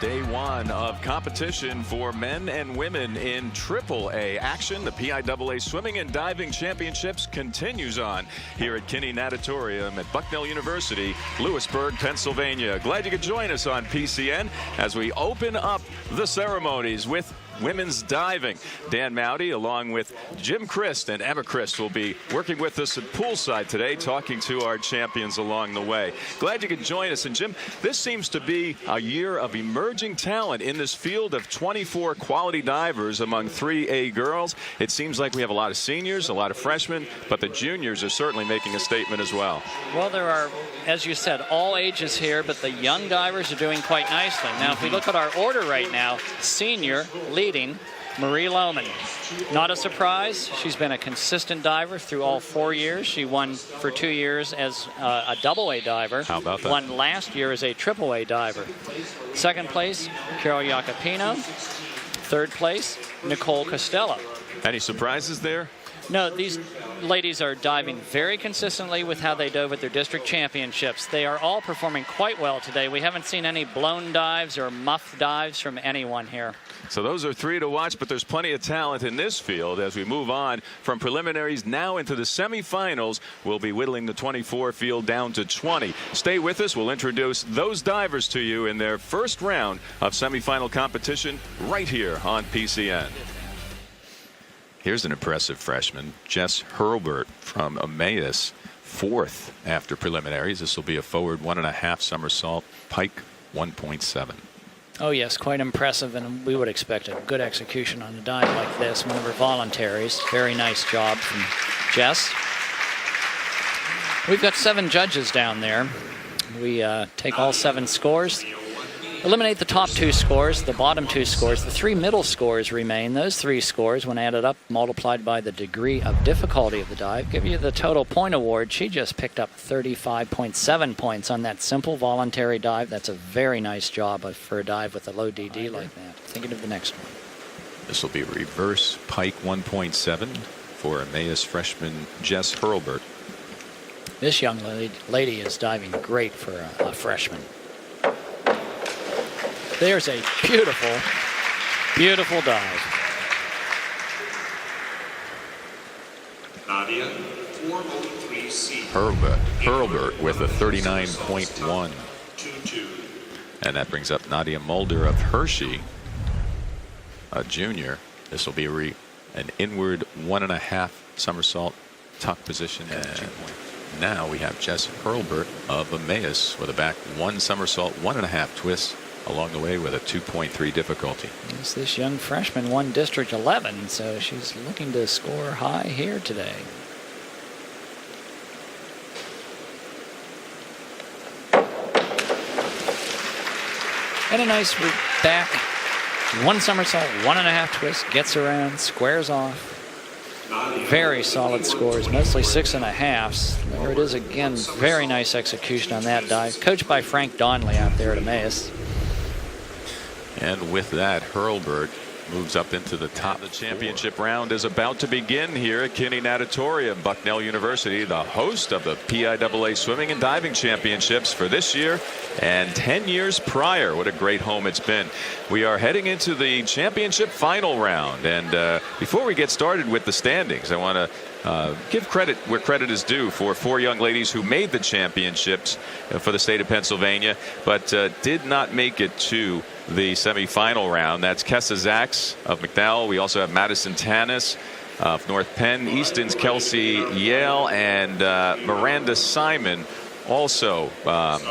day one of competition for men and women in AAA action. The PIAA Swimming and Diving Championships continues on here at Kinney Natatorium at Bucknell University, Lewisburg, Pennsylvania. Glad you could join us on PCN as we open up the ceremonies with women's diving. Dan Mowdy along with Jim Christ and Emma Christ will be working with us at poolside today, talking to our champions along the way. Glad you could join us. And Jim, this seems to be a year of emerging talent in this field of 24 quality divers among 3A girls. It seems like we have a lot of seniors, a lot of freshmen, but the juniors are certainly making a statement as well. Well, there are, as you said, all ages here, but the young divers are doing quite nicely. Now, if we look at our order right now, senior leading Marie Lohman. Not a surprise. She's been a consistent diver through all 4 years. She won for 2 years as a AA diver. How about that? Won last year as a AAA diver. Second place, Carol Jacopino. Third place, Nicole Costello. Any surprises there? No, these ladies are diving very consistently with how they dove at their district championships. They are all performing quite well today. We haven't seen any blown dives or muff dives from anyone here. So those are 3 to watch, but there's plenty of talent in this field as we move on from preliminaries now into the semifinals. We'll be whittling the 24 field down to 20. Stay with us. We'll introduce those divers to you in their first round of semifinal competition right here on PCN. Here's an impressive freshman, Jess Hurlburt from Emmaus, 4th after preliminaries. This will be a forward 1.5 somersault, pike 1.7. Oh yes, quite impressive, and we would expect a good execution on a dive like this. One of her voluntaries. Very nice job from Jess. We've got 7 judges down there. We take all 7 scores, eliminate the top 2 scores, the bottom 2 scores. The 3 middle scores remain. Those 3 scores, when added up, multiplied by the degree of difficulty of the dive, give you the total point award. She just picked up 35.7 points on that simple voluntary dive. That's a very nice job for a dive with a low DD like that. Thinking of the next one. This will be reverse pike 1.7 for Emmaus freshman Jess Hurlburt. This young lady is diving great for a freshman. There's a beautiful, beautiful dive. Nadia, 403C. Hurlburt with a 39.1. And that brings up Nadia Mulder of Hershey, a junior. This will be an inward 1.5 somersault tuck position. And now we have Jess Hurlburt of Emmaus with a back 1 somersault, 1.5 twist. Along the way with a 2.3 difficulty. Yes, this young freshman won District 11, so she's looking to score high here today. And a nice back, 1 somersault, 1.5 twist, gets around, squares off. Very solid scores, mostly 6.5s. There it is again, very nice execution on that dive. Coached by Frank Donnelly out there at Emmaus. And with that, Hurlburt moves up into the top. The championship round is about to begin here at Kinney Natatorium. Bucknell University, the host of the PIAA Swimming and Diving Championships for this year and 10 years prior. What a great home it's been. We are heading into the championship final round. And before we get started with the standings, I want to give credit where credit is due for 4 young ladies who made the championships for the state of Pennsylvania, but did not make it to the semifinal round. That's Kessa Zacks of McDowell. We also have Madison Tanis of North Penn, Easton's Kelsey Yale, and Miranda Simon also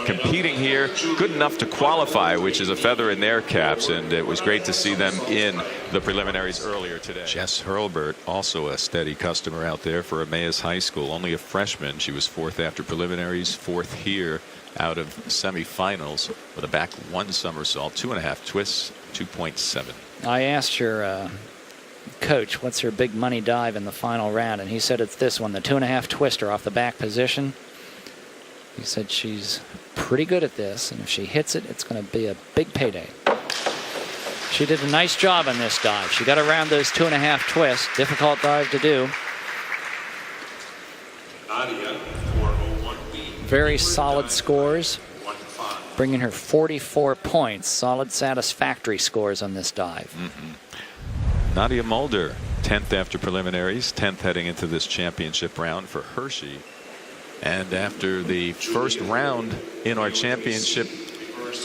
competing here. Good enough to qualify, which is a feather in their caps, and it was great to see them in the preliminaries earlier today. Jess Hurlburt, also a steady customer out there for Emmaus High School. Only a freshman. She was 4th after preliminaries, 4th here out of semifinals with a back 1 somersault, 2.5 twists, 2.7. I asked her coach what's her big money dive in the final round, and he said it's this one, the 2.5 twister off the back position. He said she's pretty good at this, and if she hits it, it's going to be a big payday. She did a nice job on this dive. She got around those 2.5 twists. Difficult dive to do. Nadia, 401B. Very solid scores. bringing her 44 points. Solid, satisfactory scores on this dive. Nadia Mulder, 10th after preliminaries, 10th heading into this championship round for Hershey. And after the first round in our championship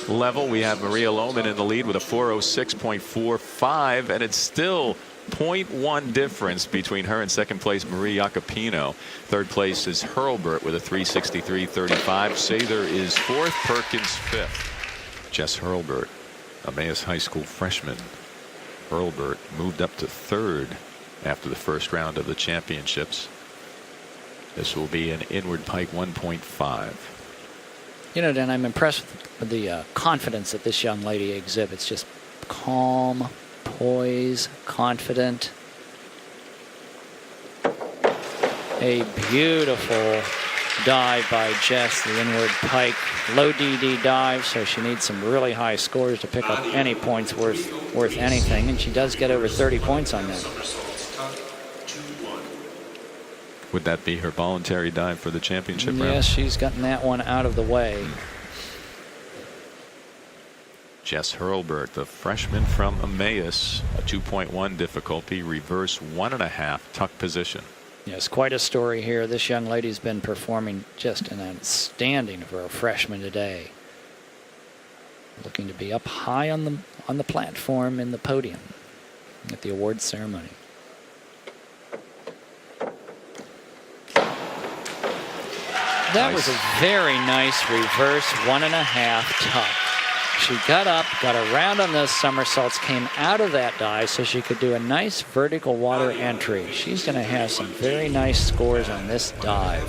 level, we have Maria Lohman in the lead with a 406.45, and it's still 0.1 difference between her and second place Marie Jacopino. Third place is Hurlburt with a 363.35. Sather is fourth, Perkins fifth. Jess Hurlburt, Emmaus High School freshman. Hurlburt moved up to third after the first round of the championships. This will be an inward pike 1.5. You know, Dan, I'm impressed with the confidence that this young lady exhibits. Just calm, poise, confident. A beautiful dive by Jess, the inward pike. Low DD dive, so she needs some really high scores to pick up any points worth anything, and she does get over 30 points on that. Would that be her voluntary dive for the championship round? Yes, she's gotten that one out of the way. Jess Hurlburt, the freshman from Emmaus, a 2.1 difficulty, reverse 1.5 tuck position. Yes, quite a story here. This young lady's been performing just an outstanding for a freshman today. Looking to be up high on the platform in the podium at the awards ceremony. That was a very nice reverse 1.5 tuck. She got up, got around on those somersaults, came out of that dive so she could do a nice vertical water entry. She's going to have some very nice scores on this dive.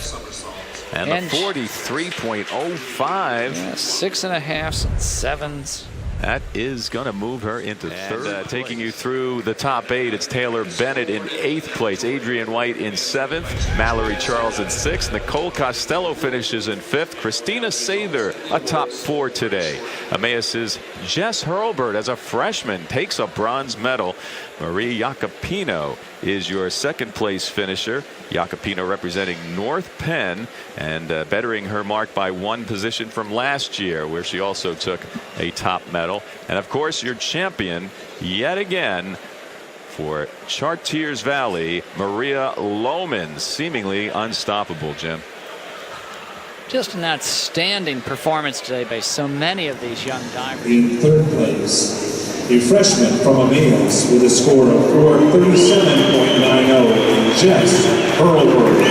And the 43.05. Yeah, 6.5s and 7s. That is going to move her into third. Taking you through the top 8, it's Taylor Bennett in 8th place, Adrian White in 7th, Mallory Charles in 6th, Nicole Costello finishes in 5th, Christina Sather a top 4 today. Emmaus's Jess Hurlburt as a freshman takes a bronze medal. Marie Jacopino is your second place finisher. Jacopino representing North Penn and bettering her mark by 1 position from last year, where she also took a top medal. And of course, your champion yet again for Chartiers Valley, Maria Lohman, seemingly unstoppable, Jim. Just an outstanding performance today by so many of these young divers. In third place, a freshman from Emmaus with a score of 437.90, Jess Hurlburt.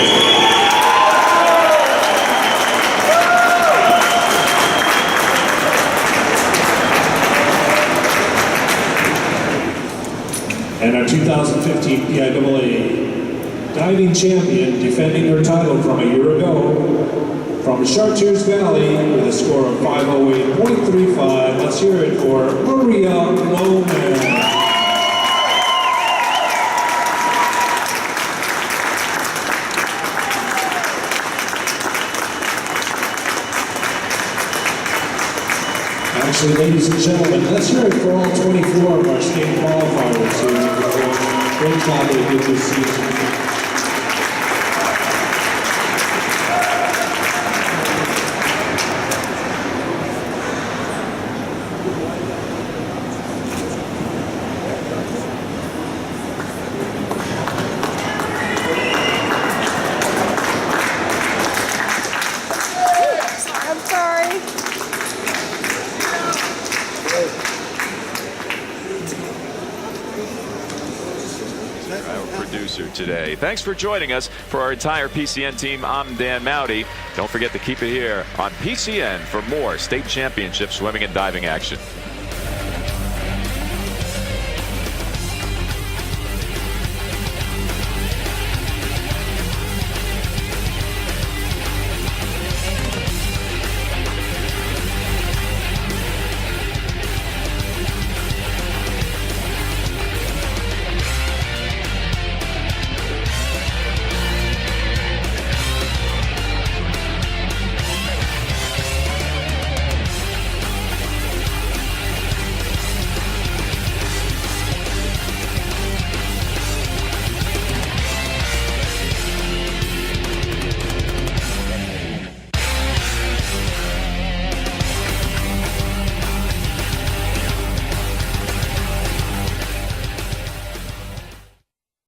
And our 2015 PIAA diving champion, defending her title from a year ago, from Chartiers Valley with a score of 508.35. Let's hear it for Maria Lohman. Actually, ladies and gentlemen, let's hear it for all 24 of our state qualifiers who performed great job they did this season. Today. Thanks for joining us. For our entire PCN team, I'm Dan Mowdy. Don't forget to keep it here on PCN for more state championship swimming and diving action.